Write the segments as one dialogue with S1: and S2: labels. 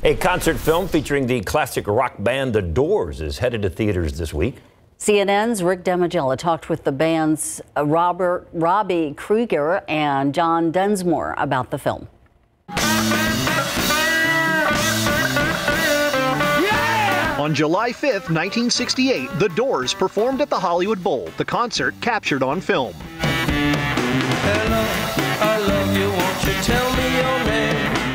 S1: A concert film featuring the classic rock band The Doors is headed to theaters this week.
S2: CNN's Rick Damigella talked with the band's Robbie Krieger and John Densmore about the film.
S3: On July 5th, 1968, The Doors performed at the Hollywood Bowl. The concert captured on film.
S4: Hello, I love you, won't you tell me your name?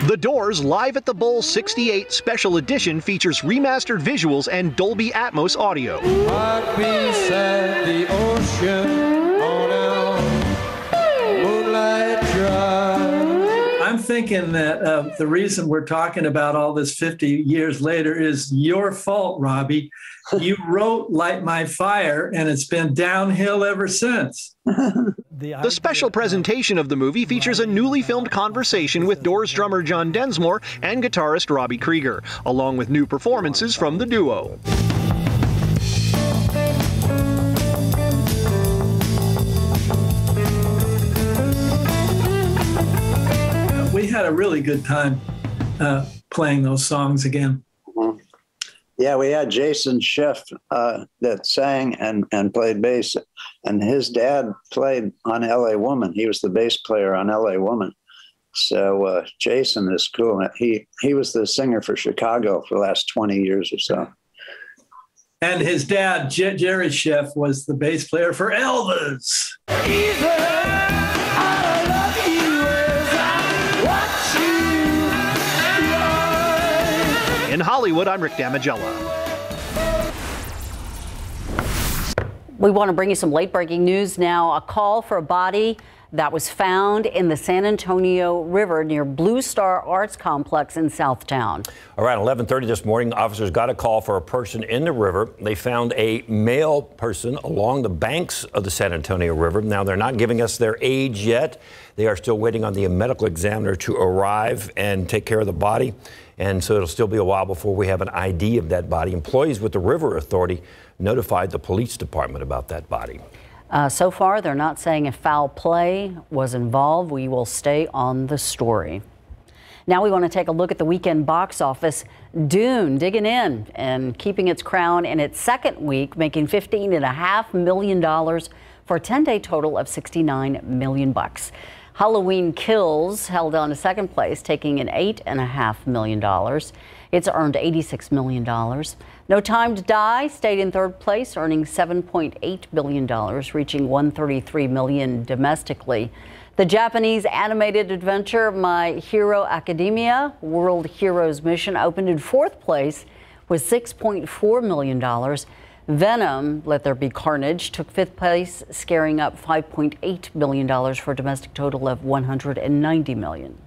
S3: The Doors Live at the Bowl 68 Special Edition features remastered visuals and Dolby Atmos audio.
S4: Right beside the ocean on a moonlight drive.
S5: I'm thinking that the reason we're talking about all this 50 years later is your fault, Robbie. You wrote Light My Fire, and it's been downhill ever since.
S3: The special presentation of the movie features a newly filmed conversation with Doors drummer John Densmore and guitarist Robbie Krieger, along with new performances from the duo.
S5: We had a really good time playing those songs again.
S6: Mm-hmm. Yeah, we had Jason Schiff that sang and played bass, and his dad played on L.A. Woman. He was the bass player on L.A. Woman. So Jason is cool. He was the singer for Chicago for the last 20 years or so.
S5: And his dad, Jerry Schiff, was the bass player for Elvis.
S3: In Hollywood, I'm Rick Damigella.
S2: We want to bring you some late-breaking news now. A call for a body that was found in the San Antonio River near Blue Star Arts Complex in Southtown.
S1: Around 11:30 this morning, officers got a call for a person in the river. They found a male person along the banks of the San Antonio River. Now, they're not giving us their age yet. They are still waiting on the medical examiner to arrive and take care of the body. And so it'll still be a while before we have an ID of that body. Employees with the River Authority notified the police department about that body.
S2: So far, they're not saying if foul play was involved. We will stay on the story. Now we want to take a look at the weekend box office. Dune digging in and keeping its crown in its second week, making $15.5 million for a 10-day total of $69 million. Halloween Kills held on to second place, taking in $8.5 million. It's earned $86 million. No Time to Die stayed in third place, earning $7.8 billion, reaching $133 million domestically. The Japanese animated adventure My Hero Academia, World Heroes Mission, opened in fourth place with $6.4 million. Venom, Let There Be Carnage, took fifth place, scaring up $5.8 million for a domestic total of $190 million.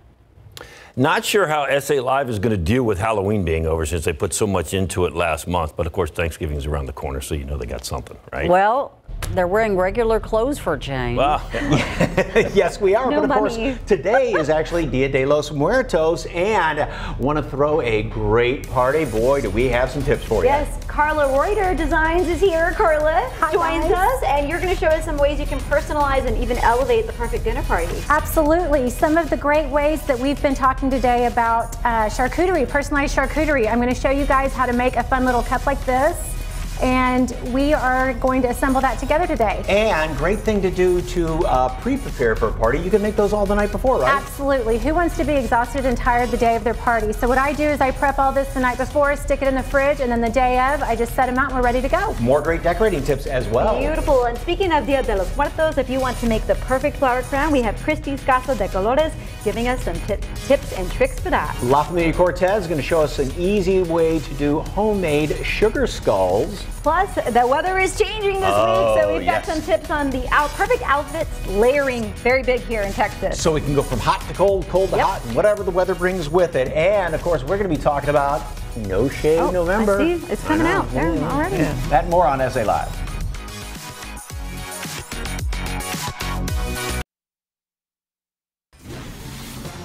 S1: Not sure how SA Live is going to deal with Halloween being over since they put so much into it last month. But of course, Thanksgiving is around the corner, so you know they got something, right?
S2: Well, they're wearing regular clothes for a change.
S1: Well,
S7: yes, we are.
S2: No
S7: but of
S2: money.
S7: course, today is actually Dia de los Muertos, and want to throw a great party. Boy, do we have some tips for you.
S8: Yes, Carla Reuter Designs is here. Carla joins us, and you're going to show us some ways you can personalize and even elevate the perfect dinner party.
S9: Absolutely. Some of the great ways that we've been talking today about charcuterie, personalized charcuterie. I'm going to show you guys how to make a fun little cup like this. And we are going to assemble that together today.
S7: And great thing to do to pre-prepare for a party. You can make those all the night before, right?
S9: Absolutely. Who wants to be exhausted and tired the day of their party? So what I do is I prep all this the night before, stick it in the fridge, and then the day of, I just set them out and we're ready to go.
S7: More great decorating tips as well.
S8: Beautiful. And speaking of Dia de los Muertos, if you want to make the perfect flower crown, we have Christy's Casa de Colores giving us some tips and tricks for that.
S7: La Familia Cortez is going to show us an easy way to do homemade sugar skulls.
S8: Plus, the weather is changing this week, so we've got some tips on the perfect outfits layering, very big here in Texas.
S7: So we can go from hot to cold, cold to hot, and whatever the weather brings with it. And of course, we're going to be talking about No Shave November.
S8: I see. It's coming out there already.
S7: Yeah. That and more on SA Live.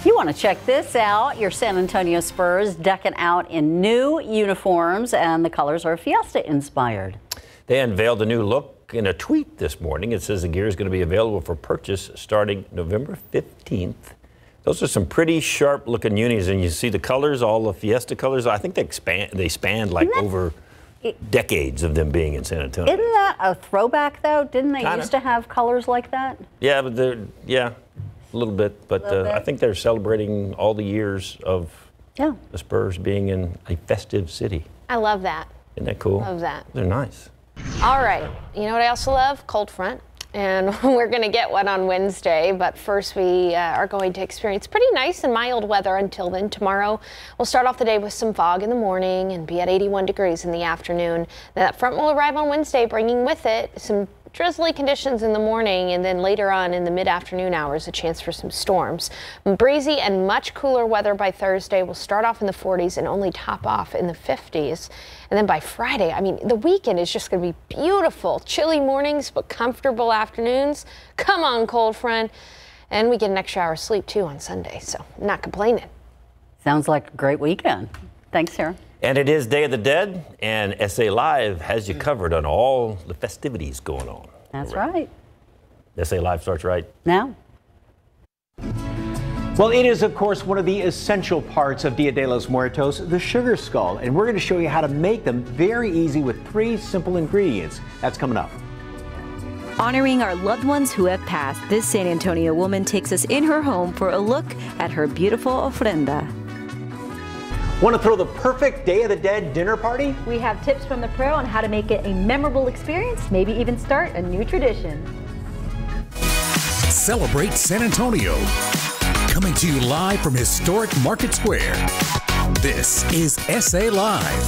S2: You want to check this out. Your San Antonio Spurs decking out in new uniforms, and the colors are Fiesta inspired.
S1: they unveiled a new look in a tweet this morning. It says the gear is going to be available for purchase starting November 15th. Those are some pretty sharp looking unis, and you see the colors, all the Fiesta colors. I think they span like over decades of them being in San Antonio.
S2: Isn't that a throwback though? Didn't they
S1: Kinda.
S2: used to have colors like that?
S1: Yeah, but a little bit. But I think they're celebrating all the years of the Spurs being in a festive city.
S10: I love that.
S1: Isn't that cool?
S10: Love that.
S1: They're nice.
S10: All right. You know what I also love? Cold front. And we're going to get one on Wednesday, but first we are going to experience pretty nice and mild weather until then. Tomorrow we'll start off the day with some fog in the morning and be at 81 degrees in the afternoon. That front will arrive on Wednesday, bringing with it some drizzly conditions in the morning, and then later on in the mid-afternoon hours, a chance for some storms. Breezy and much cooler weather by Thursday. Will start off in the 40s and only top off in the 50s. And then by Friday, I mean, the weekend is just going to be beautiful. Chilly mornings, but comfortable afternoons. Come on, cold front. And we get an extra hour of sleep, too, on Sunday, so I'm not complaining.
S2: Sounds like a great weekend. Thanks, Sarah.
S1: And it is Day of the Dead, and SA Live has you covered on all the festivities going on.
S2: That's right.
S1: SA Live starts right
S2: now.
S7: Well, it is, of course, one of the essential parts of Dia de los Muertos, the sugar skull. And we're going to show you how to make them very easy with 3 simple ingredients. That's coming up.
S11: Honoring our loved ones who have passed, this San Antonio woman takes us in her home for a look at her beautiful ofrenda.
S7: Want to throw the perfect Day of the Dead dinner party?
S8: We have tips from the pro on how to make it a memorable experience, maybe even start a new tradition.
S12: Celebrate San Antonio. Coming to you live from historic Market Square. This is SA Live.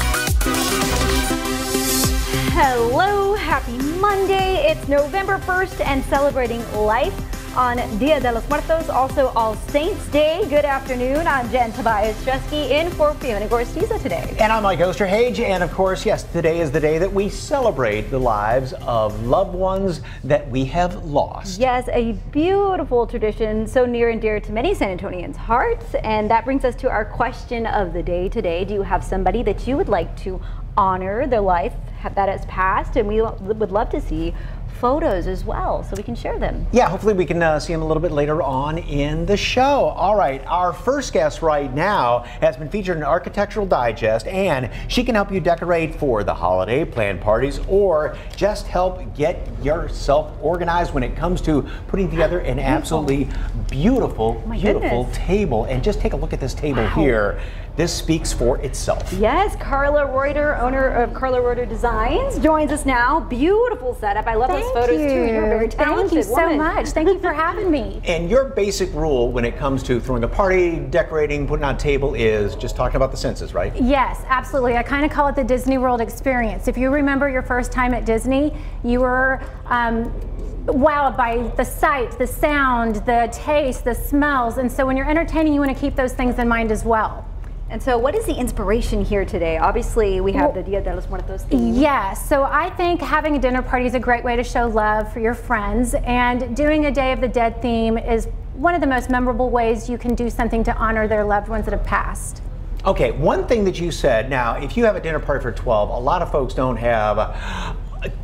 S8: Hello, happy Monday. It's November 1st and celebrating life on Dia de los Muertos, also All Saints Day. Good afternoon. I'm Jen Tobias-Chesky in for Fiona Gorstiza today.
S7: And I'm Mike Osterhage. And of course, yes, today is the day that we celebrate the lives of loved ones that we have lost.
S8: Yes, a beautiful tradition, so near and dear to many San Antonians' hearts. And that brings us to our question of the day today. Do you have somebody that you would like to honor their life that has passed? And we would love to see photos as well, so we can share them.
S7: Yeah, hopefully we can see them a little bit later on in the show. All right, our first guest right now has been featured in Architectural Digest, and she can help you decorate for the holiday, plan parties, or just help get yourself organized when it comes to putting together an absolutely beautiful table. And just take a look at this table here. This speaks for itself.
S8: Yes, Carla Reuter, owner of Carla Reuter Designs, joins us now. Beautiful setup. I love those photos too. You're a very talented
S9: Thank you so
S8: woman.
S9: much. Thank you for having me.
S7: And your basic rule when it comes to throwing a party, decorating, putting on a table is just talking about the senses, right?
S9: Yes, absolutely. I kind of call it the Disney World experience. If you remember your first time at Disney, you were wowed by the sight, the sound, the taste, the smells. And so when you're entertaining, you want to keep those things in mind as well.
S8: And so what is the inspiration here today? Obviously, we have the Dia de los Muertos theme.
S9: Yes, so I think having a dinner party is a great way to show love for your friends, and doing a Day of the Dead theme is one of the most memorable ways you can do something to honor their loved ones that have passed.
S7: Okay, one thing that you said, now, if you have a dinner party for 12, a lot of folks don't have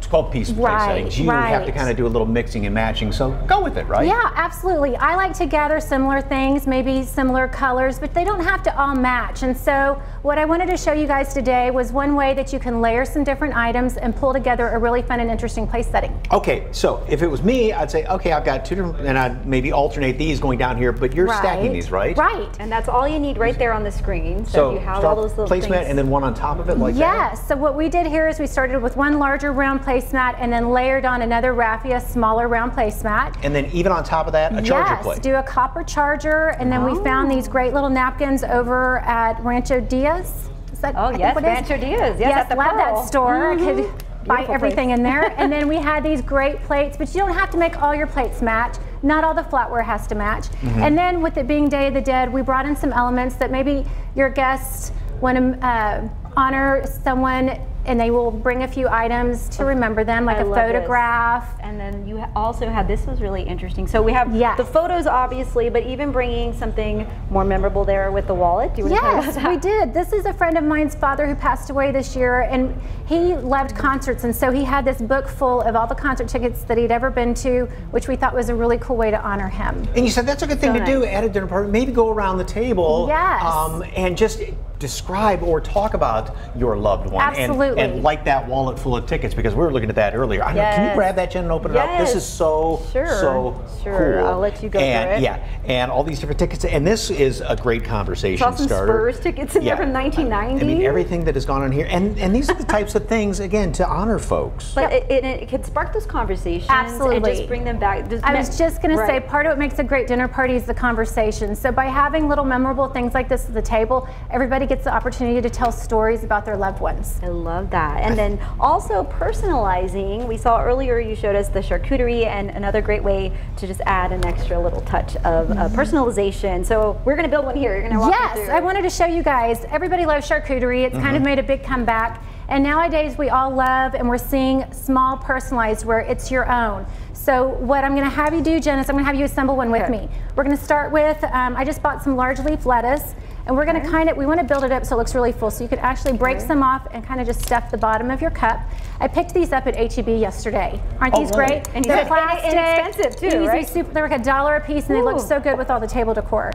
S7: 12-piece place settings. You have to kind of do a little mixing and matching, so go with it, right?
S9: Yeah, absolutely. I like to gather similar things, maybe similar colors, but they don't have to all match. And so what I wanted to show you guys today was one way that you can layer some different items and pull together a really fun and interesting place setting.
S7: Okay, so if it was me, I'd say, okay, I've got 2 different, and I'd maybe alternate these going down here, but you're stacking these, right?
S8: Right, and that's all you need right there on the screen. So you have all those little
S7: placemat
S8: things.
S7: and then one on top of it like that?
S9: Yes, so what we did here is we started with one larger round placemat and then layered on another raffia smaller round placemat.
S7: And then even on top of that, a charger plate.
S9: Yes, do a copper charger, and then we found these great little napkins over at Rancho Diaz. Is that,
S8: oh yes, Rancho Diaz. Yes, at the
S9: love
S8: Pearl.
S9: that store. I could buy everything
S8: place.
S9: in there. And then we had these great plates, but you don't have to make all your plates match. Not all the flatware has to match. And then with it being Day of the Dead, we brought in some elements that maybe your guests want to honor someone and they will bring a few items to remember them, like a photograph.
S8: This. And then you also had, this was really interesting. So we have the photos, obviously, but even bringing something more memorable there with the wallet. Do you want to talk about that?
S9: We did. This is a friend of mine's father who passed away this year, and he loved concerts, and so he had this book full of all the concert tickets that he'd ever been to, which we thought was a really cool way to honor him.
S7: And you said that's a good thing to do at a dinner party. Maybe go around the table and just describe or talk about your loved one.
S9: Absolutely.
S7: And like that wallet full of tickets, because we were looking at that earlier. I know, can you grab that, Jen, and open it up? This is so cool.
S8: I'll let you go through it.
S7: Yeah, and all these different tickets. And this is a great conversation
S8: starter. Some Spurs tickets in there from 1990.
S7: I mean, everything that has gone on here. And these are the types of things, again, to honor folks.
S8: But it could spark those conversations.
S9: Absolutely.
S8: And just bring them back.
S9: I was just going to say, part of what makes a great dinner party is the conversation. So by having little memorable things like this at the table, everybody gets the opportunity to tell stories about their loved ones.
S8: I love that. And then also personalizing. We saw earlier you showed us the charcuterie, and another great way to just add an extra little touch of personalization. So we're going to build one here. You're going to walk me through.
S9: I wanted to show you guys. Everybody loves charcuterie. It's kind of made a big comeback. And nowadays we all love, and we're seeing small personalized where it's your own. So what I'm going to have you do, Jen, is I'm going to have you assemble one with me. We're going to start with, I just bought some large leaf lettuce. And we're going to we want to build it up so it looks really full. So you could actually break some off and kind of just stuff the bottom of your cup. I picked these up at H-E-B yesterday. Aren't these great?
S8: And
S9: they're plastic,
S8: inexpensive too, right?
S9: They're like $1 a piece, and they look so good with all the table decor.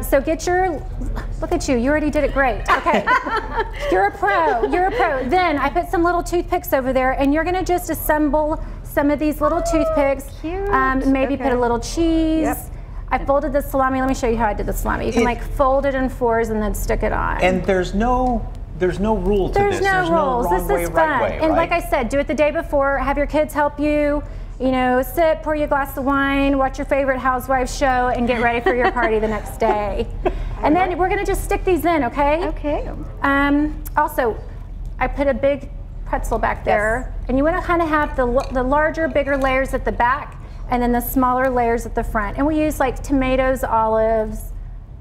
S9: So get your, look at you, you already did it great. Okay, you're a pro, you're a pro. Then I put some little toothpicks over there, and you're going to just assemble some of these little toothpicks. Maybe put a little cheese. I folded the salami. Let me show you how I did the salami. You can like fold it in fours and then stick it on.
S7: And there's no rule to this.
S9: There's no rules.
S7: No
S9: this is fun. And like I said, do it the day before. Have your kids help you. You know, sit, pour you a glass of wine, watch your favorite Housewives show, and get ready for your party the next day. And then we're gonna just stick these in, okay?
S8: Okay.
S9: Also, I put a big pretzel back there, and you want to kind of have the larger, bigger layers at the back, and then the smaller layers at the front. And we use like tomatoes, olives,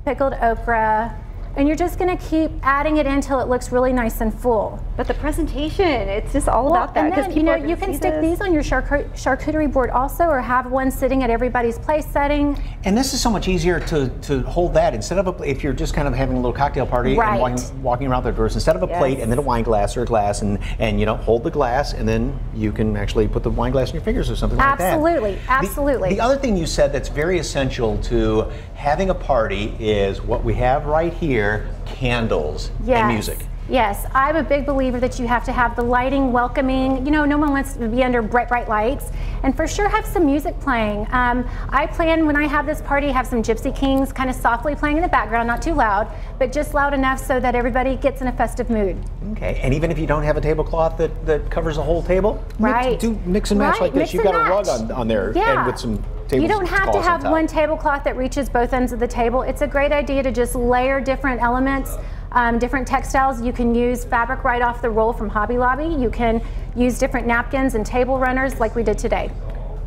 S9: pickled okra, and you're just gonna keep adding it until it looks really nice and full.
S8: But the presentation, it's just all about that.
S9: And then, you know, you can stick these on your charcuterie board also, or have one sitting at everybody's place setting.
S7: And this is so much easier to hold that instead of if you're just kind of having a little cocktail party and walking around the doors, instead of a plate and then a wine glass or a glass, and you know, hold the glass, and then you can actually put the wine glass in your fingers or something like that.
S9: Absolutely.
S7: The other thing you said that's very essential to having a party is what we have right here: candles and music.
S9: Yes, I'm a big believer that you have to have the lighting welcoming. You know, no one wants to be under bright lights. And for sure have some music playing. I plan, when I have this party, have some Gypsy Kings kind of softly playing in the background, not too loud, but just loud enough so that everybody gets in a festive mood.
S7: Okay, and even if you don't have a tablecloth that covers the whole table, do mix and match like this. You've got a rug on there and with some tables.
S9: You don't have to have one tablecloth that reaches both ends of the table. It's a great idea to just layer different elements. Different textiles. You can use fabric right off the roll from Hobby Lobby. You can use different napkins and table runners like we did today.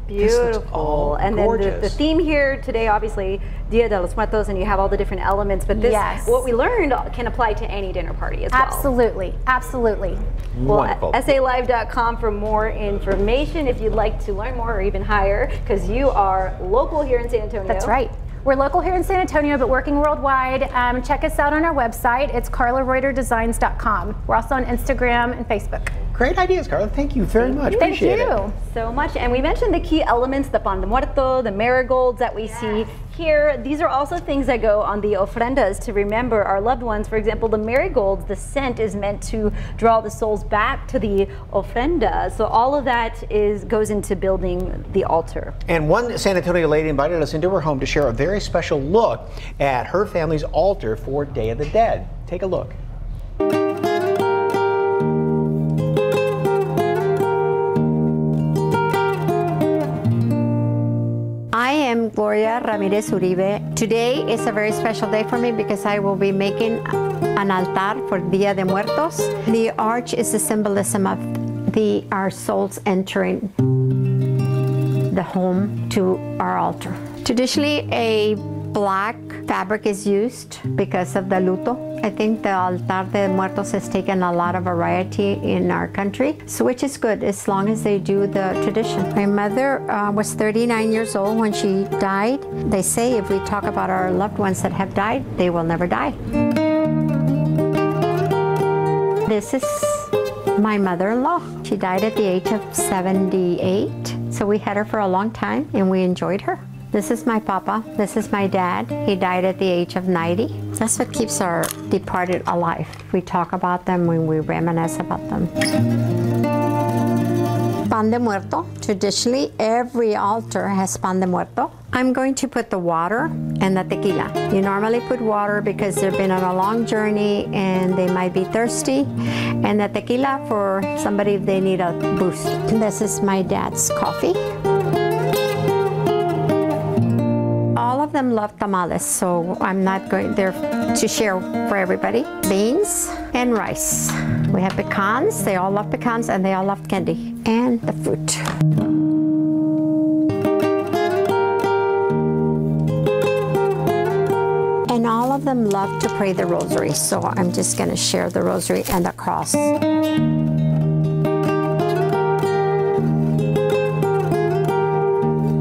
S8: Beautiful. And then the theme here today, obviously, Dia de los Muertos, and you have all the different elements, but this, what we learned can apply to any dinner party as well.
S9: Absolutely.
S8: Well, SALive.com for more information if you'd like to learn more or even hire, because you are local here in San Antonio.
S9: That's right. We're local here in San Antonio, but working worldwide. Check us out on our website. It's carlareuterdesigns.com. We're also on Instagram and Facebook.
S7: Great ideas, Carla. Thank you very much.
S9: Appreciate it.
S8: Thank you so much. And we mentioned the key elements, the pan de muerto, the marigolds that we see here. These are also things that go on the ofrendas to remember our loved ones. For example, the marigolds, the scent is meant to draw the souls back to the ofrenda. So all of that goes into building the altar.
S7: And one San Antonio lady invited us into her home to share a very special look at her family's altar for Day of the Dead. Take a look.
S13: I am Gloria Ramirez Uribe. Today is a very special day for me because I will be making an altar for Dia de Muertos. The arch is a symbolism of our souls entering the home to our altar. Traditionally, a black fabric is used because of the luto. I think the altar de muertos has taken a lot of variety in our country, so which is good as long as they do the tradition. My mother was 39 years old when she died. They say if we talk about our loved ones that have died, they will never die. This is my mother-in-law. She died at the age of 78, so we had her for a long time and we enjoyed her. This is my papa. This is my dad. He died at the age of 90. That's what keeps our departed alive. We talk about them when we reminisce about them. Pan de muerto. Traditionally, every altar has pan de muerto. I'm going to put the water and the tequila. You normally put water because they've been on a long journey and they might be thirsty. And the tequila for somebody if they need a boost. This is my dad's coffee. All of them love tamales, so I'm not going there to share for everybody. Beans and rice. We have pecans, they all love pecans, and they all love candy. And the fruit. And all of them love to pray the rosary, so I'm just going to share the rosary and the cross.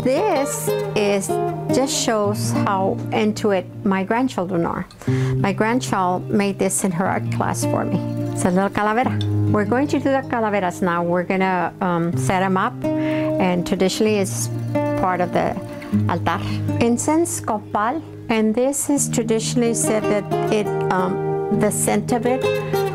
S13: This just shows how into it my grandchildren are. My grandchild made this in her art class for me. It's a little calavera. We're going to do the calaveras now. We're going to set them up, and traditionally it's part of the altar. Incense, copal, and this is traditionally said that the scent of it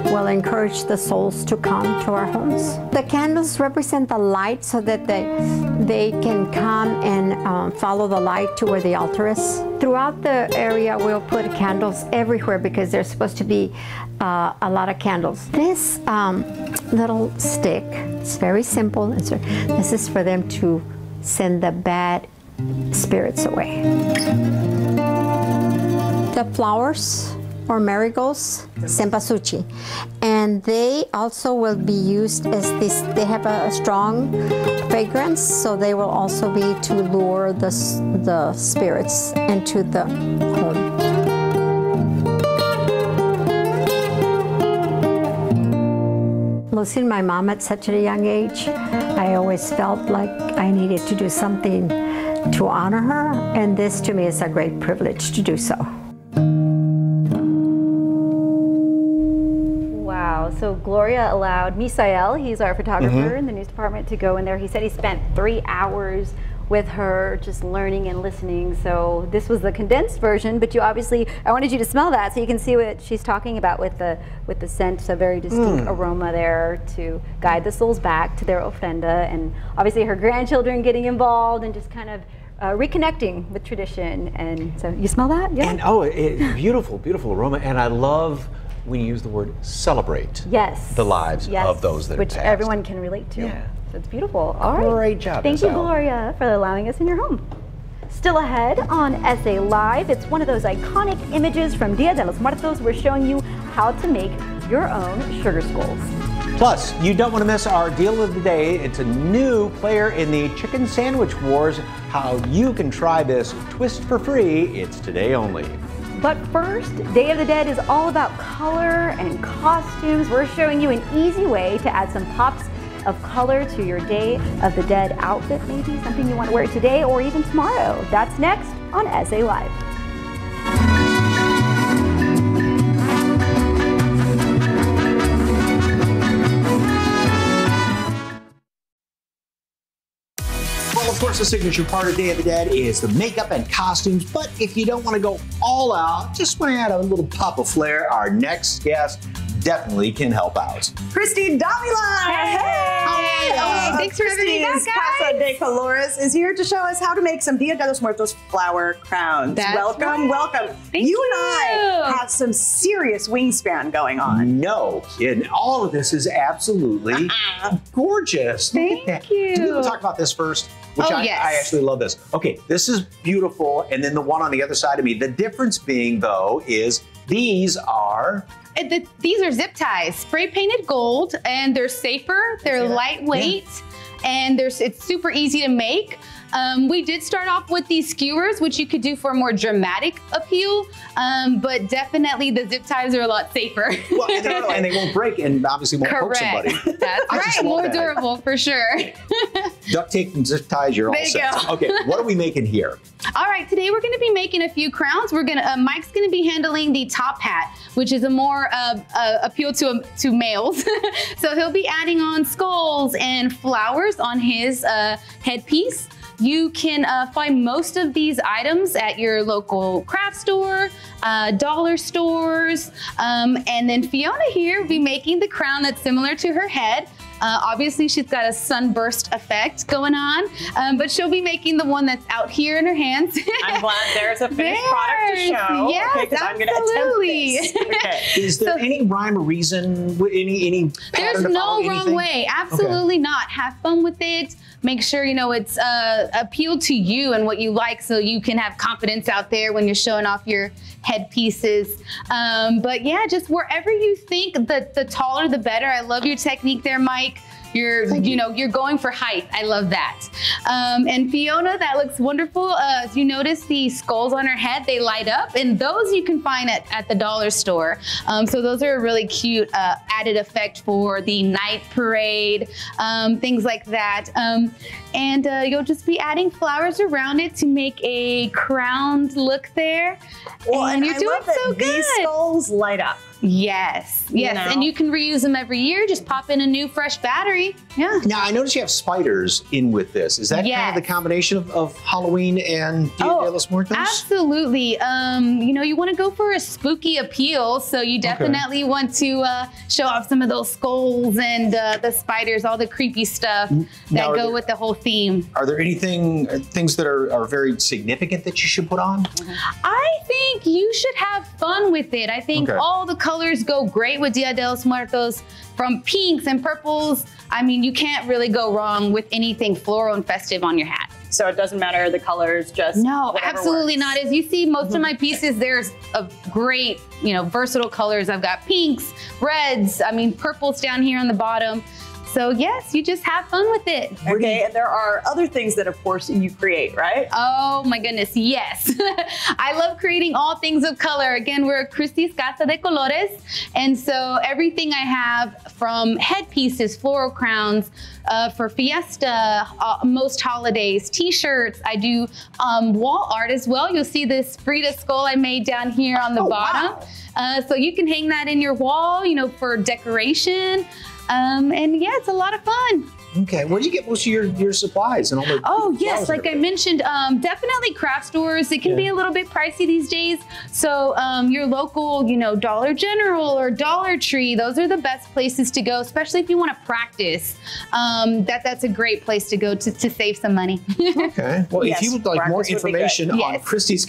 S13: will encourage the souls to come to our homes. The candles represent the light so that they can come and follow the light to where the altar is. Throughout the area, we'll put candles everywhere because there's supposed to be a lot of candles. This little stick, it's very simple. This is for them to send the bad spirits away. The flowers, or marigolds, cempasúchil, and they also will be used as this. They have a strong fragrance, so they will also be to lure the spirits into the home. Losing my mom at such a young age, I always felt like I needed to do something to honor her, and this to me is a great privilege to do so.
S8: So Gloria allowed Misael, he's our photographer in the news department, to go in there. He said he spent 3 hours with her just learning and listening. So this was the condensed version, but you obviously, I wanted you to smell that so you can see what she's talking about with the scent, a very distinct aroma there to guide the souls back to their ofrenda, and obviously her grandchildren getting involved and just kind of reconnecting with tradition. And so you smell that? Yeah.
S7: And beautiful, beautiful aroma. And I love when you use the word celebrate the lives of those that
S8: which
S7: have passed.
S8: Everyone can relate to. Yeah. So it's beautiful. All right.
S7: Great job.
S8: Thank you, Gloria, for allowing us in your home. Still ahead on SA Live, it's one of those iconic images from Dia de los Muertos. We're showing you how to make your own sugar skulls.
S7: Plus, you don't want to miss our deal of the day. It's a new player in the Chicken Sandwich Wars. How you can try this twist for free. It's today only.
S8: But first, Day of the Dead is all about color and costumes. We're showing you an easy way to add some pops of color to your Day of the Dead outfit, maybe something you want to wear today or even tomorrow. That's next on SA Live.
S7: Of course, the signature part of Day of the Dead is the makeup and costumes, but if you don't want to go all out, just want to add a little pop of flair, our next guest definitely can help out.
S14: Christy Davila!
S15: Hey! Thanks for having me back, guys.
S14: Casa de Colores is here to show us how to make some Dia de los Muertos flower crowns. Welcome.
S15: Thank you.
S14: And I have some serious wingspan going on.
S7: No kidding. All of this is absolutely gorgeous.
S15: Thank you.
S7: Do we want to talk about this first? Which I actually love this. Okay, this is beautiful, and then the one on the other side of me. The difference being, though, is these are...
S15: These are zip ties, spray painted gold, and they're safer, they're lightweight, and it's super easy to make. We did start off with these skewers, which you could do for a more dramatic appeal, but definitely the zip ties are a lot safer.
S7: Well, and they won't break and obviously won't poke somebody.
S15: That's right, more durable for sure.
S7: Duct tape and zip ties, you're all set. Okay, what are we making here?
S15: All right, today we're gonna be making a few crowns. We're gonna, Mike's gonna be handling the top hat, which is a more appeal to males. So he'll be adding on skulls and flowers on his headpiece. You can find most of these items at your local craft store, dollar stores, and then Fiona here will be making the crown that's similar to her head. Obviously, she's got a sunburst effect going on, but she'll be making the one that's out here in her hands.
S16: I'm glad there's a finished product to show.
S15: Yes, absolutely.
S16: Okay.
S7: Is there any rhyme or reason, any pattern
S15: There's
S7: to follow,
S15: no wrong
S7: anything?
S15: way. Absolutely not. Have fun with it. Make sure, you know, it's appeal to you and what you like so you can have confidence out there when you're showing off your headpieces. But yeah, just wherever you think the taller, the better. I love your technique there, Mike. You're going for height. I love that. And Fiona, that looks wonderful. As you notice, the skulls on her head, they light up, and those you can find at the dollar store. So those are a really cute added effect for the night parade, things like that. And you'll just be adding flowers around it to make a crowned look there.
S14: Well,
S15: and you're
S14: I
S15: doing
S14: love that
S15: so good.
S14: These skulls light up.
S15: Yes, yes,
S14: know?
S15: and you can reuse them every year. Just pop in a new fresh battery. Yeah.
S7: Now, I notice you have spiders in with this. Is that kind of the combination of Halloween and Dia de los Muertos?
S15: Absolutely. You know, you want to go for a spooky appeal, so you definitely want to show off some of those skulls and the spiders, all the creepy stuff that go with the whole theme.
S7: Are there things that are very significant that you should put on?
S15: I think you should have fun with it. I think all the colors go great with Dia de los Muertos, from pinks and purples. I mean, you can't really go wrong with anything floral and festive on your hat.
S16: So it doesn't matter the colors, just
S15: no, absolutely not. As you see, most of my pieces, there's a great, versatile colors. I've got pinks, reds, I mean, purples down here on the bottom. So yes, you just have fun with it.
S16: Okay, and there are other things that, of course, you create, right?
S15: Oh my goodness, yes. I love creating all things of color. Again, we're Christie's Casa de Colores, and so everything I have from headpieces, floral crowns, for fiesta, most holidays, t-shirts. I do wall art as well. You'll see this Frida skull I made down here on the bottom. Wow. So you can hang that in your wall, for decoration. And yeah, it's a lot of fun.
S7: Okay, where do you get most of your supplies and all the
S15: yes, like I mentioned, definitely craft stores. It can be a little bit pricey these days. So your local, Dollar General or Dollar Tree, those are the best places to go, especially if you want to practice. That's a great place to go to save some money.
S7: Okay, well, if you would like more information on Christie's,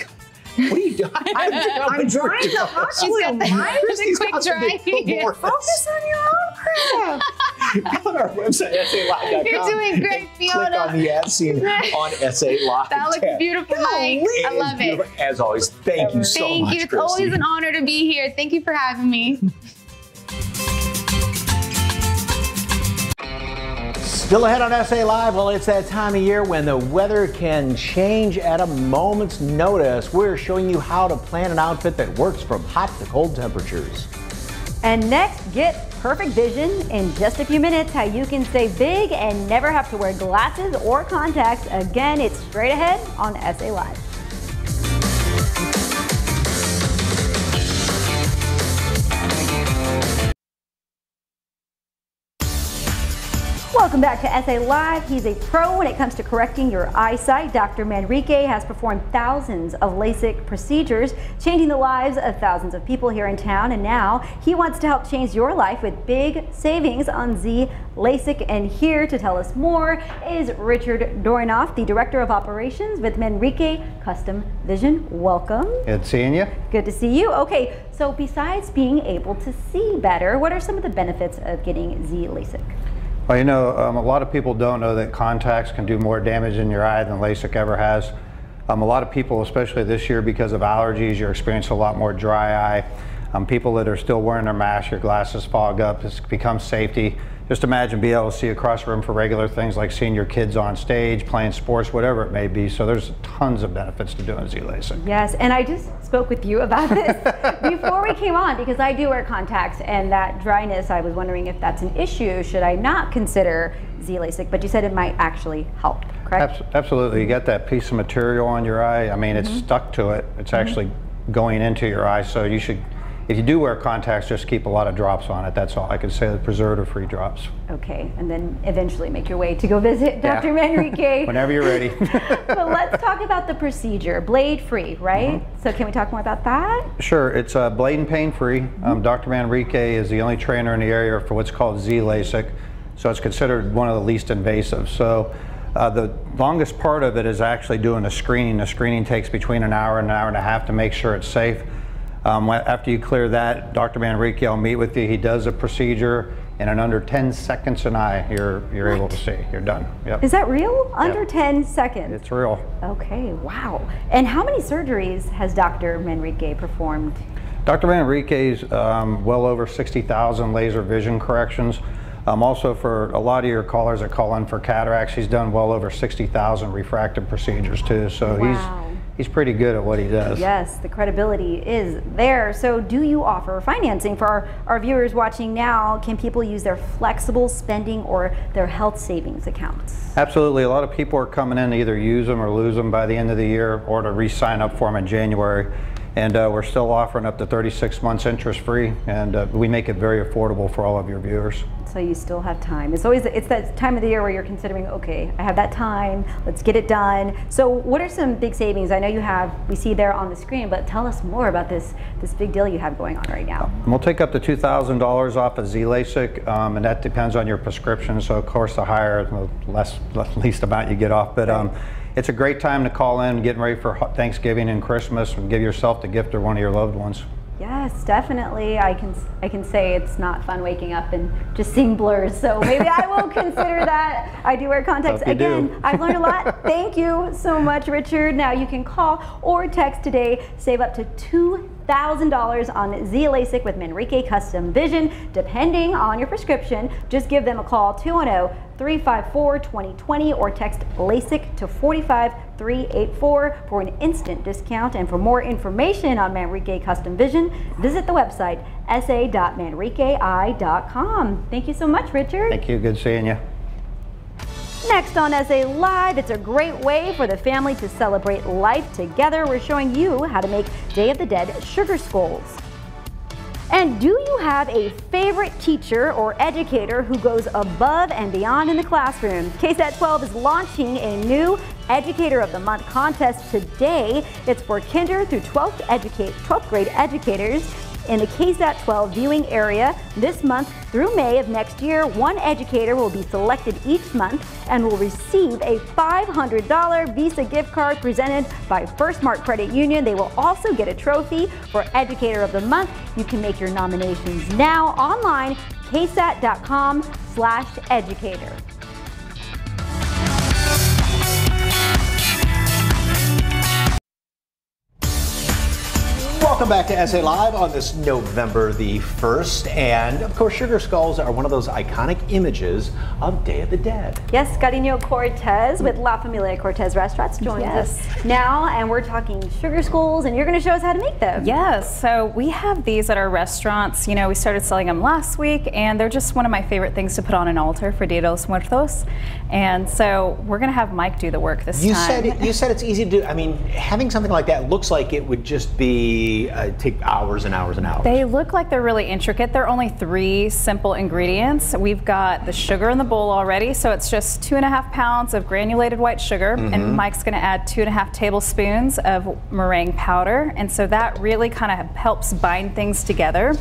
S7: what are you doing?
S14: I'm drawing the hot glue.
S7: Christie's got some big more.
S14: Focus on your own craft.
S7: Go on our website, SALive.com.
S15: You're doing great, Fiona.
S7: Click on the ad scene on SA Live.
S15: That looks beautiful, Mike. I love it.
S7: As always, thank you so much,
S15: Thank you. It's always an honor to be here. Thank you for having me.
S7: Still ahead on SA Live, well, it's that time of year when the weather can change at a moment's notice. We're showing you how to plan an outfit that works from hot to cold temperatures.
S8: And next, get perfect vision in just a few minutes, how you can save big and never have to wear glasses or contacts. Again, it's straight ahead on SA Live. Welcome back to SA Live. He's a pro when it comes to correcting your eyesight. Dr. Manrique has performed thousands of LASIK procedures, changing the lives of thousands of people here in town. And now he wants to help change your life with big savings on ZLasik. And here to tell us more is Richard Dorinoff, the Director of Operations with Manrique Custom Vision. Welcome.
S17: Good seeing you.
S8: Good to see you. Okay, so besides being able to see better, what are some of the benefits of getting ZLasik?
S17: Well, a lot of people don't know that contacts can do more damage in your eye than LASIK ever has. A lot of people, especially this year because of allergies, you're experiencing a lot more dry eye. People that are still wearing their mask, your glasses fog up, this becomes safety. Just imagine being able to see across the room for regular things like seeing your kids on stage, playing sports, whatever it may be. So there's tons of benefits to doing ZLasik.
S8: Yes, and I just spoke with you about this before we came on because I do wear contacts, and that dryness, I was wondering if that's an issue. Should I not consider ZLasik? But you said it might actually help, correct?
S17: Absolutely. You got that piece of material on your eye. I mean, it's stuck to it. It's actually going into your eye. So you should, if you do wear contacts, just keep a lot of drops on it. That's all I can say, the preservative-free drops.
S8: Okay, and then eventually make your way to go visit Dr. Manrique.
S17: Whenever you're ready.
S8: But let's talk about the procedure, blade-free, right? So can we talk more about that?
S17: Sure, it's blade and pain-free. Dr. Manrique is the only trainer in the area for what's called ZLasik, so it's considered one of the least invasive. So the longest part of it is actually doing the screening. The screening takes between an hour and a half to make sure it's safe. After you clear that, Dr. Manrique will meet with you. He does a procedure, and in under 10 seconds an eye, you're able to see. You're done. Yep.
S8: Is that real? Under 10 seconds?
S17: It's real.
S8: Okay, wow. And how many surgeries has Dr. Manrique performed?
S17: Dr. Manrique's well over 60,000 laser vision corrections. Also, for a lot of your callers that call in for cataracts, he's done well over 60,000 refractive procedures too. So he's pretty good at what he does.
S8: Yes, the credibility is there. So do you offer financing for our viewers watching now? Can people use their flexible spending or their health savings accounts?
S17: Absolutely. A lot of people are coming in to either use them or lose them by the end of the year or to re-sign up for them in January. And we're still offering up to 36 months interest free, and we make it very affordable for all of your viewers.
S8: So you still have time. It's that time of the year where you're considering, okay, I have that time, let's get it done. So what are some big savings? I know we see there on the screen, but tell us more about this big deal you have going on right now.
S17: We'll take up to $2,000 off of ZLasik, and that depends on your prescription. So of course the higher, the least amount you get off. But it's a great time to call in, getting ready for Thanksgiving and Christmas, and give yourself the gift of one of your loved ones.
S8: Yes, definitely. I can say it's not fun waking up and just seeing blurs. So maybe I will consider that. I do wear contacts. Again, I've learned a lot. Thank you so much, Richard. Now you can call or text today. Save up to $2,000 on ZLasik with Manrique Custom Vision, depending on your prescription. Just give them a call, 210-354-2020, or text LASIK to 45384 for an instant discount. And for more information on Manrique Custom Vision, visit the website sa.manriquei.com. Thank you so much, Richard.
S17: Thank you. Good seeing you.
S8: Next on SA Live, it's a great way for the family to celebrate life together. We're showing you how to make Day of the Dead sugar skulls. And do you have a favorite teacher or educator who goes above and beyond in the classroom? KSAT 12 is launching a new Educator of the Month contest today. It's for kinder through 12th grade educators in the KSAT 12 viewing area. This month through May of next year, one educator will be selected each month and will receive a $500 Visa gift card presented by First Mark Credit Union. They will also get a trophy for Educator of the Month. You can make your nominations now online, ksat.com/educator.
S7: Welcome back to SA Live on this November the 1st. And of course, sugar skulls are one of those iconic images of Day of the Dead.
S8: Yes, Cariño Cortez with La Familia Cortez Restaurants joins us now, and we're talking sugar skulls, and you're going to show us how to make them.
S18: Yes, so we have these at our restaurants. You know, we started selling them last week, and they're just one of my favorite things to put on an altar for Dia de los Muertos. And so we're going to have Mike do the work this time.
S7: You said it's easy to do. I mean, having something like that looks like it would just be take hours and hours and hours.
S18: They look like they're really intricate. They're only 3 simple ingredients. We've got the sugar in the bowl already, so it's just 2.5 pounds of granulated white sugar, and Mike's going to add 2.5 tablespoons of meringue powder, and so that really kind of helps bind things together.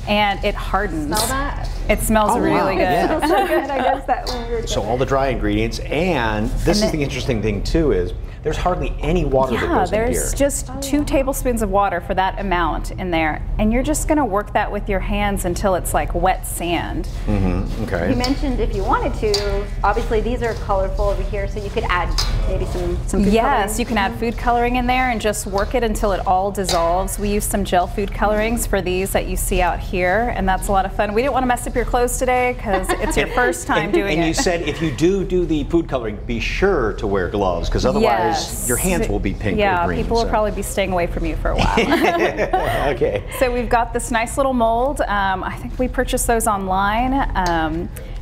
S18: And it hardens.
S8: Smell that?
S18: It smells really good.
S8: It smells so good. I noticed that when we were
S7: So all the dry ingredients, and this is the interesting thing too, is there's hardly any water that goes in here.
S18: There's just 2 tablespoons of water for that amount in there. And you're just gonna work that with your hands until it's like wet sand.
S7: Okay.
S8: You mentioned if you wanted to, obviously these are colorful over here, so you could add maybe some food
S18: Yes, you can add food coloring in there and just work it until it all dissolves. We use some gel food colorings for these that you see out here, and that's a lot of fun. We didn't want to mess up your clothes today because it's your first time doing it.
S7: And you said if you do the food coloring, be sure to wear gloves, because otherwise your hands will be pink or green.
S18: Yeah, people will probably be staying away from you for a while.
S7: Okay.
S18: So we've got this nice little mold. I think we purchased those online.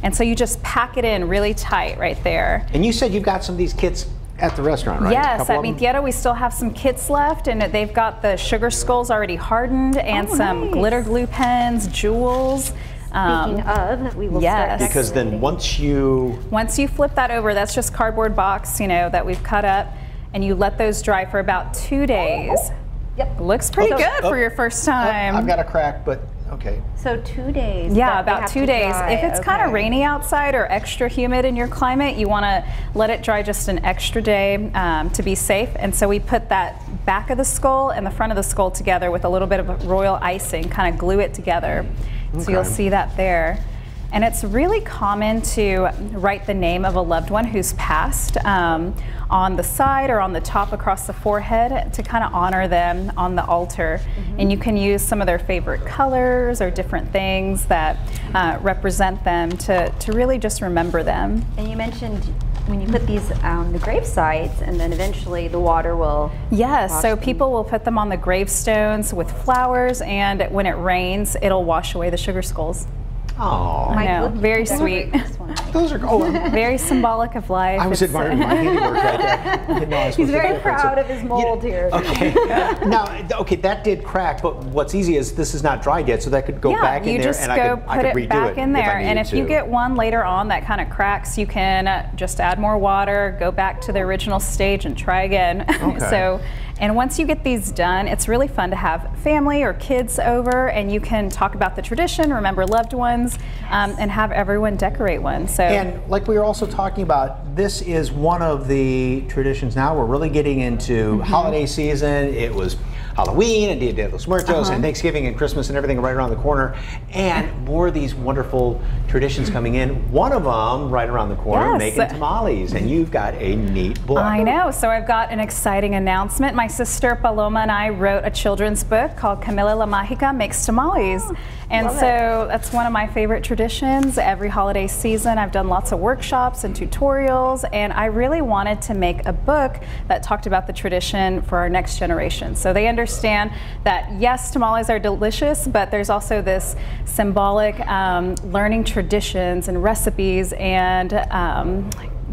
S18: And so you just pack it in really tight right there.
S7: And you said you've got some of these kits at the restaurant, right?
S18: Yes, at Mi Tierra we still have some kits left, and they've got the sugar skulls already hardened and some glitter glue pens, jewels.
S8: Speaking of, we will start
S7: because then once you
S18: flip that over, that's just cardboard box, you know, that we've cut up, and you let those dry for about 2 days.
S8: Yep.
S18: Looks pretty good for your first time.
S7: I've got a crack, but okay.
S8: So 2 days.
S18: Yeah, about 2 days.
S8: Dry.
S18: If it's kind of rainy outside or extra humid in your climate, you want to let it dry just an extra day to be safe. And so we put that back of the skull and the front of the skull together with a little bit of royal icing, kind of glue it together. So you'll see that there. And it's really common to write the name of a loved one who's passed on the side or on the top across the forehead to kind of honor them on the altar. And you can use some of their favorite colors or different things that represent them to really just remember them.
S8: And you mentioned when you put these on the grave sites, and then eventually the water will
S18: Yes, so people will put them on the gravestones with flowers, and when it rains, it'll wash away the sugar skulls.
S7: Oh,
S18: I know, very sweet.
S7: Those are
S18: very symbolic of life.
S7: I was admiring my handiwork right there.
S8: He's very proud of his mold here.
S7: Okay. Now, okay, that did crack, but what's easy is this is not dried yet, so that could go back in there, and I could redo it.
S18: Back in there, and if you get one later on that kind of cracks, you can just add more water, go back to the original stage, and try again.
S7: Okay.
S18: And once you get these done, it's really fun to have family or kids over, and you can talk about the tradition, remember loved ones, and have everyone decorate one. So,
S7: and like we were also talking about, this is one of the traditions now. We're really getting into holiday season. It was Halloween and Dia de los Muertos and Thanksgiving and Christmas and everything right around the corner, and more of these wonderful traditions coming in. One of them right around the corner, making tamales, and you've got a neat book.
S18: I know, so I've got an exciting announcement. My sister Paloma and I wrote a children's book called Camila La Mágica Makes Tamales. And so that's one of my favorite traditions. Every holiday season I've done lots of workshops and tutorials, and I really wanted to make a book that talked about the tradition for our next generation. So they understand that yes, tamales are delicious, but there's also this symbolic learning traditions and recipes and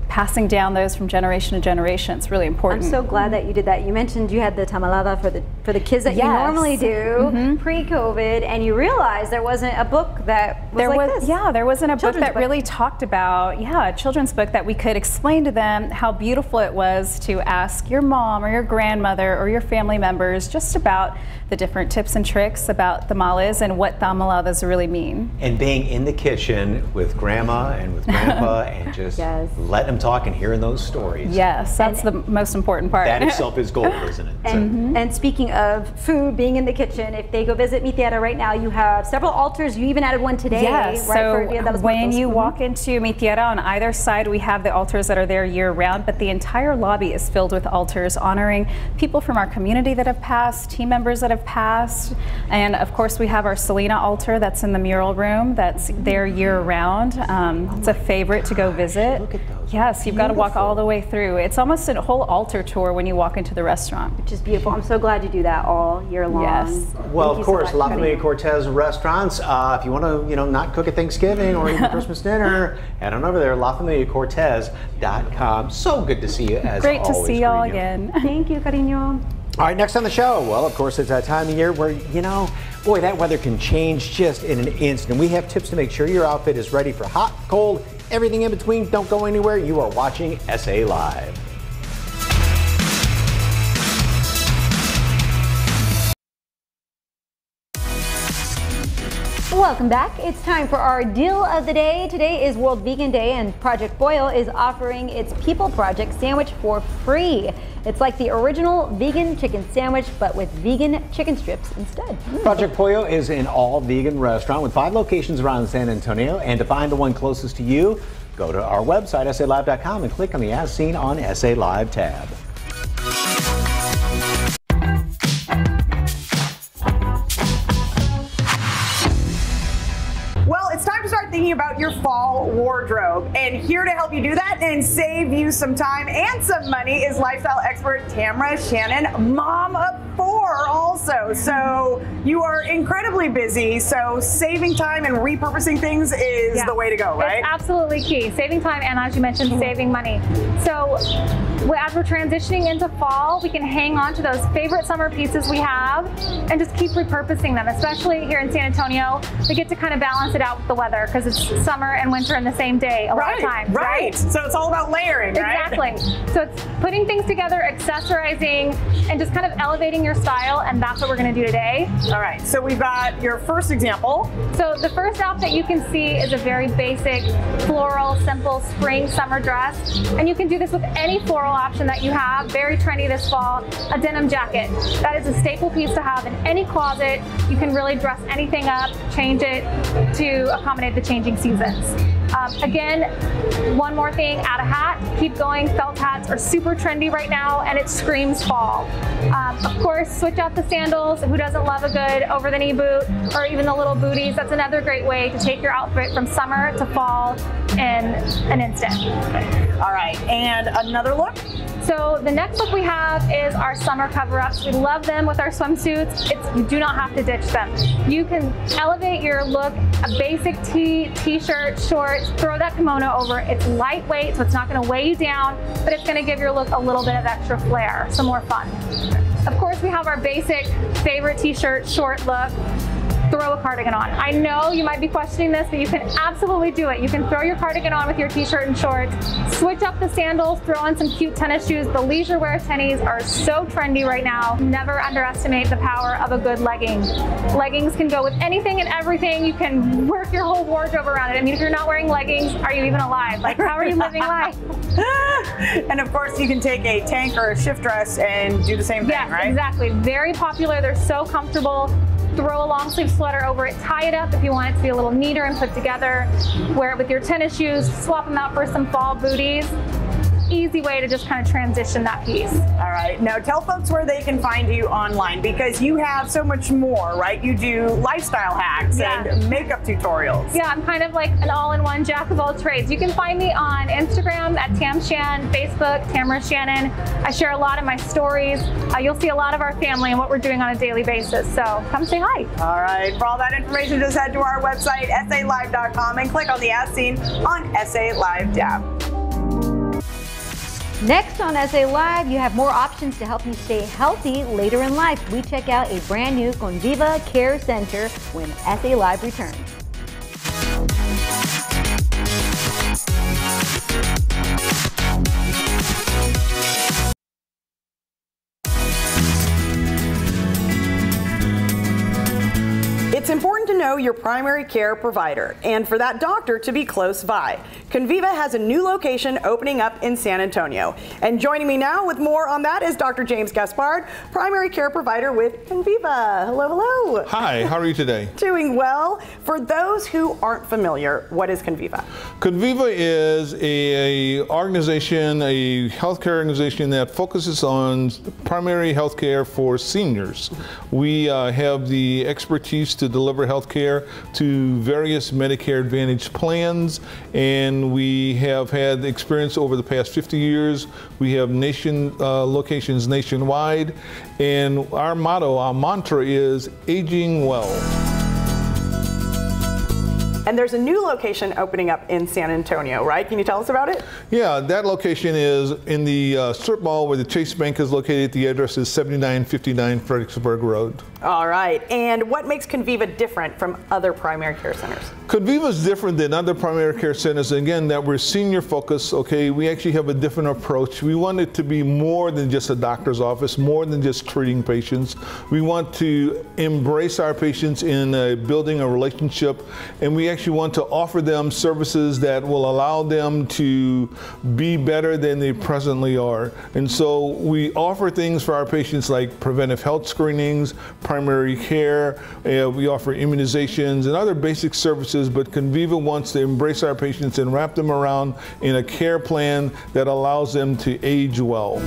S18: passing down those from generation to generation. It's really important.
S8: I'm so glad that you did that. You mentioned you had the tamalada for the kids that you normally do pre-COVID, and you realized there wasn't a book that was like this.
S18: Yeah, there wasn't a book that
S8: book.
S18: really talked about, a children's book that we could explain to them how beautiful it was to ask your mom or your grandmother or your family members just about the different tips and tricks about tamales and what tamaladas really mean.
S7: And being in the kitchen with grandma and with grandpa and just letting them talk and hearing those stories.
S18: Yes, that's the most important part.
S7: That itself is gold, isn't it?
S8: And speaking of food, being in the kitchen, if they go visit Mi Tierra right now, you have several altars. You even added one today.
S18: Yes,
S8: right,
S18: so when you walk into Mi Tierra, on either side we have the altars that are there year round, but the entire lobby is filled with altars honoring people from our community that have passed, team members that have passed, and of course we have our Selena altar that's in the mural room that's there year round. It's a favorite to go visit.
S7: Look at those.
S18: Yes, you've got to walk all the way through. It's almost a whole altar tour when you walk into the restaurant.
S8: Which is beautiful. I'm so glad you do that all year long.
S18: Yes.
S7: Well, of course, La Familia Cortez restaurants. If you want to, not cook at Thanksgiving or even Christmas dinner, head on over there, LaFamiliaCortez.com. So good to see you as
S18: Great
S7: always.
S18: to see y'all again.
S8: Thank you, cariño.
S7: All right, next on the show, well, of course, it's that time of year where, boy, that weather can change just in an instant. We have tips to make sure your outfit is ready for hot, cold, everything in between. Don't go anywhere. You are watching SA Live.
S8: Welcome back. It's time for our deal of the day. Today is World Vegan Day, and Project Boyle is offering its People Project sandwich for free. It's like the original vegan chicken sandwich, but with vegan chicken strips instead.
S7: Project Pollo is an all-vegan restaurant with 5 locations around San Antonio. And to find the one closest to you, go to our website, SALive.com, and click on the As Seen on SA Live tab.
S14: Well, it's time to start thinking about your fall wardrobe. And here to help you do that and save you some time and some money is lifestyle expert Tamara Shannon, mom of 4 also. So you are incredibly busy. So saving time and repurposing things is the way to go, right?
S9: It's absolutely key. Saving time and, as you mentioned, saving money. So as we're transitioning into fall, we can hang on to those favorite summer pieces we have and just keep repurposing them, especially here in San Antonio. We get to kind of balance it out with the weather because it's summer and winter in the same day a lot of times.
S14: Right. So it's all about layering, right?
S9: Exactly. So it's putting things together, accessorizing, and just kind of elevating your style, and that's what we're going to do today.
S14: All right. So we've got your first example.
S9: So the first outfit you can see is a very basic, floral, simple spring summer dress, and you can do this with any floral option that you have. Very trendy this fall. A denim jacket. That is a staple piece to have in any closet. You can really dress anything up, change it to accommodate the changing seasons. Again, one more thing, add a hat. Keep going. Felt hats are super trendy right now, and it screams fall. Of course, switch out the sandals. Who doesn't love a good over-the-knee boot, or even the little booties? That's another great way to take your outfit from summer to fall in an instant.
S14: All right, and another look?
S9: So the next look we have is our summer cover-ups. We love them with our swimsuits. You do not have to ditch them. You can elevate your look, a basic t-shirt, shorts, throw that kimono over. It's lightweight, so it's not gonna weigh you down, but it's gonna give your look a little bit of extra flair, some more fun. Of course, we have our basic favorite t-shirt, short look. Throw a cardigan on. I know you might be questioning this, but you can absolutely do it. You can throw your cardigan on with your t-shirt and shorts, switch up the sandals, throw on some cute tennis shoes. The leisure wear tennies are so trendy right now. Never underestimate the power of a good legging. Leggings can go with anything and everything. You can work your whole wardrobe around it. I mean, if you're not wearing leggings, are you even alive? Like, how are you living life?
S14: And of course, you can take a tank or a shift dress and do the same thing, right?
S9: Exactly. Very popular. They're so comfortable. Throw a long sleeve sweater over it, tie it up if you want it to be a little neater and put together. Wear it with your tennis shoes, swap them out for some fall booties. Easy way to just kind of transition that piece.
S14: All right, now tell folks where they can find you online, because you have so much more, right? You do lifestyle hacks and makeup tutorials.
S9: Yeah, I'm kind of like an all-in-one jack of all trades. You can find me on Instagram at TamShan, Facebook, Tamara Shannon. I share a lot of my stories. You'll see a lot of our family and what we're doing on a daily basis, so come say hi.
S14: All right, for all that information, just head to our website, SALive.com, and click on the As Seen on SA Live tab.
S8: Next on SA Live, you have more options to help you stay healthy later in life. We check out a brand new Conviva Care Center when SA Live returns.
S14: It's important to know your primary care provider and for that doctor to be close by. Conviva has a new location opening up in San Antonio. And joining me now with more on that is Dr. James Gaspard, primary care provider with Conviva. Hello, hello.
S19: Hi, how are you today?
S14: Doing well. For those who aren't familiar, what is Conviva?
S19: Conviva is a organization, a healthcare organization that focuses on primary healthcare for seniors. We have the expertise to deliver health care to various Medicare Advantage plans, and we have had experience over the past 50 years. We have locations nationwide, and our motto, our mantra is aging well.
S14: And there's a new location opening up in San Antonio, right? Can you tell us about it?
S19: Yeah, that location is in the strip mall where the Chase Bank is located. The address is 7959 Fredericksburg Road.
S16: All right. And what makes Conviva different from other primary care centers?
S19: Conviva is different than other primary care centers. Again, that we're senior focused, okay? We actually have a different approach. We want it to be more than just a doctor's office, more than just treating patients. We want to embrace our patients in building a relationship, and we actually want to offer them services that will allow them to be better than they presently are. And so we offer things for our patients like preventive health screenings, primary care, we offer immunizations and other basic services, but Conviva wants to embrace our patients and wrap them around in a care plan that allows them to age well.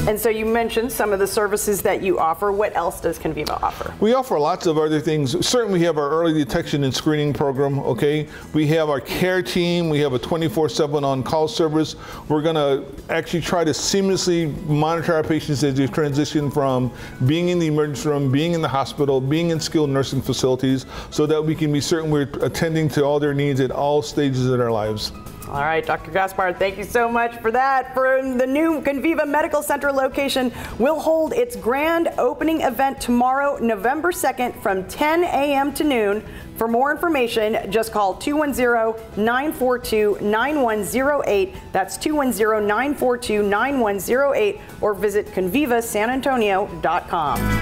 S16: And so you mentioned some of the services that you offer. What else does Conviva offer?
S19: We offer lots of other things. Certainly we have our early detection and screening program, okay? We have our care team. We have a 24/7 on-call service. We're gonna actually try to seamlessly monitor our patients as they transition from being in the emergency room, being in the hospital, being in skilled nursing facilities, so that we can be certain we're attending to all their needs at all stages of their lives.
S16: All right, Dr. Gaspard, thank you so much for that. For the new Conviva Medical Center location will hold its grand opening event tomorrow, November 2nd from 10 a.m. to noon. For more information, just call 210-942-9108. That's 210-942-9108 or visit convivasanantonio.com.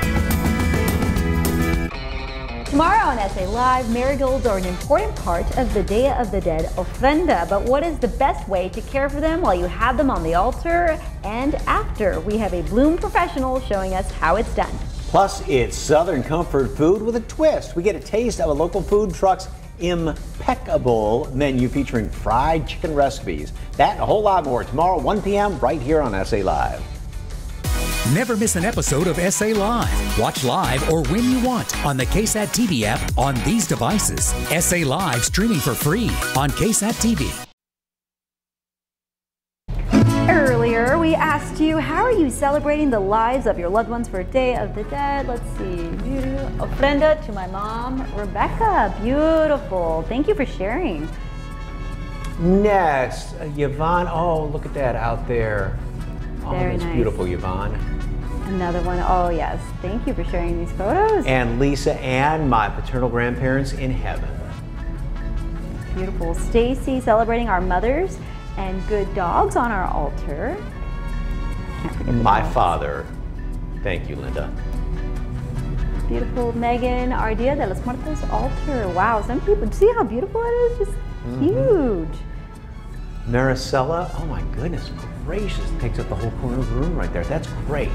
S8: Tomorrow on SA Live, marigolds are an important part of the Day of the Dead ofrenda, but what is the best way to care for them while you have them on the altar and after? We have a Bloom professional showing us how it's done.
S7: Plus, it's Southern comfort food with a twist. We get a taste of a local food truck's impeccable menu featuring fried chicken recipes. That and a whole lot more tomorrow, 1 p.m. right here on SA Live.
S12: Never miss an episode of SA Live. Watch live or when you want on the KSAT TV app on these devices. SA Live streaming for free on KSAT TV.
S8: Earlier, we asked you, how are you celebrating the lives of your loved ones for Day of the Dead? Let's see. Ofrenda to my mom, Rebecca. Beautiful. Thank you for sharing.
S7: Next, Yvonne. Oh, look at that out there. Oh,
S8: Very
S7: that's
S8: nice.
S7: beautiful, Yvonne.
S8: Another one. Oh, yes. Thank you for sharing these photos.
S7: And Lisa and my paternal grandparents in heaven.
S8: Beautiful. Stacy celebrating our mothers and good dogs on our altar. Can't forget the
S7: My
S8: dogs.
S7: father. Thank you, Linda.
S8: Beautiful. Megan, our Dia de los Muertos altar. Wow, some people, see how beautiful it is? Just huge.
S7: Maricela, oh my goodness gracious, takes up the whole corner of the room right there. That's great.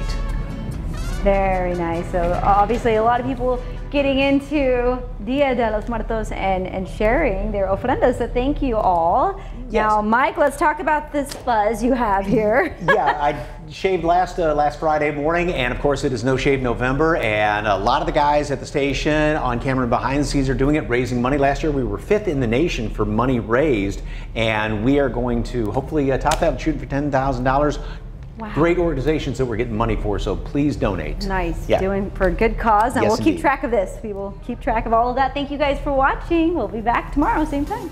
S8: Very nice. So obviously a lot of people getting into Dia de los Muertos and sharing their ofrendas. So thank you all.
S7: Yes.
S8: Now, Mike, let's talk about this fuzz you have here.
S7: Yeah, I shaved last Friday morning, and of course it is No Shave November, and a lot of the guys at the station on camera and behind the scenes are doing it, raising money. Last year we were 5th in the nation for money raised, and we are going to hopefully top that, shooting for $10,000.
S8: Wow.
S7: Great organizations that we're getting money for, so please donate.
S8: Nice,
S7: Yeah.
S8: doing for a good cause, and
S7: Yes,
S8: we'll keep
S7: indeed.
S8: track of this. We will keep track of all of that. Thank you guys for watching. We'll be back tomorrow, same time.